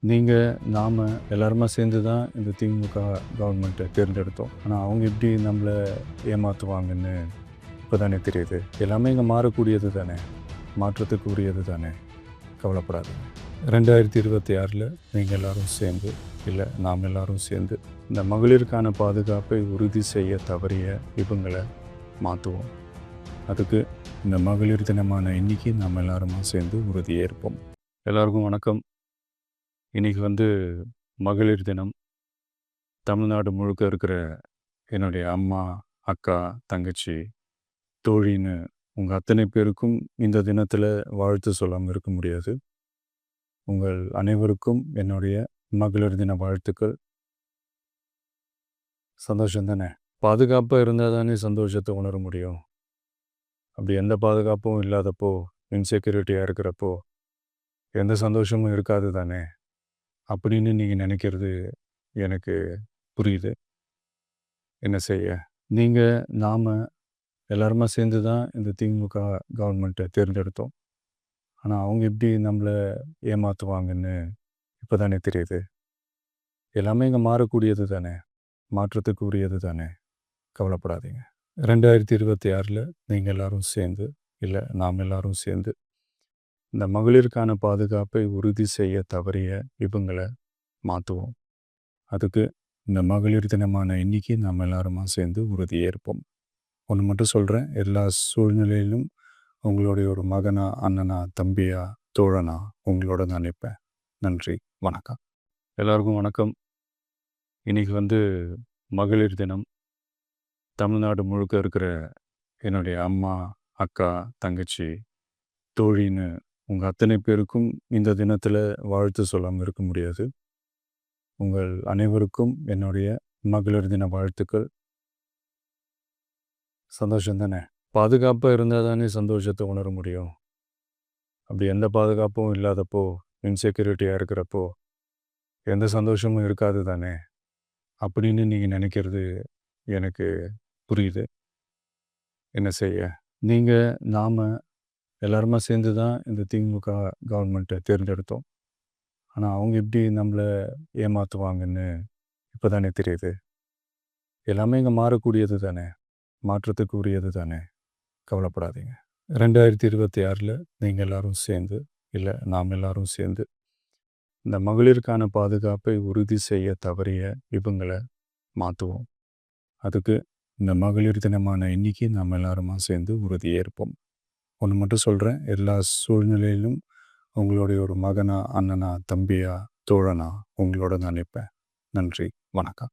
நீங்க, நாம எல்லாருமா சேர்ந்து தான் இந்த திமுக கவர்மெண்ட்டை தேர்ந்தெடுத்தோம். ஆனா, அவங்க எப்படி நம்மள ஏமாத்துவாங்கன்னு இப்ப தானே தெரியுது. எல்லாமே இங்க மாறக்கூடியது தானே! மாற்றத்துக்கு உரியது தானே! கவலைப்படாதீங்க. 2026ல நீங்க எல்லாரும் சேர்ந்து, இல்ல நாம் எல்லாரும் சேர்ந்து, இந்த மகளிருக்கான பாதுகாப்பை உறுதி செய்ய தவறிய இவங்கள மாத்துவோம். அதுக்கு இந்த மகளிர் தினமான இன்னைக்கு நாம் எல்லாருமா சேர்ந்து உறுதியேற்போம். எல்லாருக்கும் வணக்கம். இன்னைக்கு மகளிர் தினம். தமிழ்நாடு முழுக்க இருக்கிற என்னுடைய அம்மா, அக்கா, தங்கச்சி, தோழின்னு உங்க அத்தனை பேருக்கும் இந்த தினத்தில வாழ்த்து சொல்லாம இருக்க முடியாது. உங்கள் அனைவருக்கும் என்னுடைய மகளிர் தின வாழ்த்துக்கள். சந்தோஷம் தானே! பாதுகாப்பா இருந்தா தானே சந்தோஷத்த உணர முடியும். அப்படி எந்த பாதுகாப்பும் இல்லாதப்போ, இன்செக்யூரிட்டியா இருக்கிறப்போ, எந்த சந்தோஷமும் இருக்காது தானே! அப்படின்னு நீங்க நினைக்கிறது எனக்கு புரியுது. என்ன செய்ய? நீங்க, நாம எல்லாருமா சேர்ந்து தான் இந்த திமுக கவர்மெண்ட்டை தேர்ந்தெடுத்தோம். ஆனா, அவங்க எப்படி நம்மள ஏமாத்துவாங்கன்னு இப்ப தானே தெரியுது. எல்லாமே இங்க மாறக்கூடியது தானே! மாற்றத்துக்கு உரியது தானே! கவலைப்படாதீங்க. 2026ல நீங்க எல்லாரும் சேர்ந்து, இல்ல நாம் எல்லாரும் சேர்ந்து, இந்த மகளிருக்கான பாதுகாப்பை உறுதி செய்ய தவறிய இவங்கள மாத்துவோம். அதுக்கு இந்த மகளிர் தினமான இன்னைக்கு நாம் எல்லாருமா சேர்ந்து உறுதியேற்போம். ஒண்ணு மட்டும் சொல்றேன். எல்லா சூழ்நிலையிலும் உங்களுடைய ஒரு மகனா, அண்ணனா, தம்பியா, தோழனா உங்களோட நான் நிப்பேன். நன்றி. வணக்கம். எல்லாருக்கும் வணக்கம். இன்னைக்கு மகளிர் தினம். தமிழ்நாடு முழுக்க இருக்கிற என்னுடைய அம்மா, அக்கா, தங்கச்சி, தோழின்னு உங்க அத்தனை பேருக்கும் இந்த தினத்தில வாழ்த்து சொல்லாம இருக்க முடியாது. உங்கள் அனைவருக்கும் என்னுடைய மகளிர் தின வாழ்த்துக்கள். சந்தோஷம் தானே! பாதுகாப்பா இருந்தா தானே சந்தோஷத்த உணர முடியும். அப்படி எந்த பாதுகாப்பும் இல்லாதப்போ, இன்செக்யூரிட்டியா இருக்கிறப்போ, எந்த சந்தோஷமும் இருக்காது தானே! அப்படின்னு நீங்க நினைக்கிறது எனக்கு புரியுது. என்ன செய்ய? நீங்க, நாம எல்லாருமா சேர்ந்து தான் இந்த திமுக கவர்மெண்ட்டை தேர்ந்தெடுத்தோம். ஆனா, அவங்க எப்படி நம்மள ஏமாத்துவாங்கன்னு இப்ப தானே தெரியுது. எல்லாமே இங்க மாறக்கூடியது தானே! மாற்றத்துக்கு உரியது தானே! கவலைப்படாதீங்க. 2026ல நீங்க எல்லாரும் சேர்ந்து, இல்ல நாம் எல்லாரும் சேர்ந்து, இந்த மகளிருக்கான பாதுகாப்பை உறுதி செய்ய தவறிய இவங்கள மாத்துவோம். அதுக்கு இந்த மகளிர் தினமான இன்னைக்கு நாம் எல்லாருமா சேர்ந்து உறுதியேற்போம். ஒண்ணு மட்டும் சொல்றேன். எல்லா சூழ்நிலையிலும் உங்களுடைய ஒரு மகனா, அண்ணனா, தம்பியா, தோழனா உங்களோட நான் நிப்பேன். நன்றி. வணக்கம்.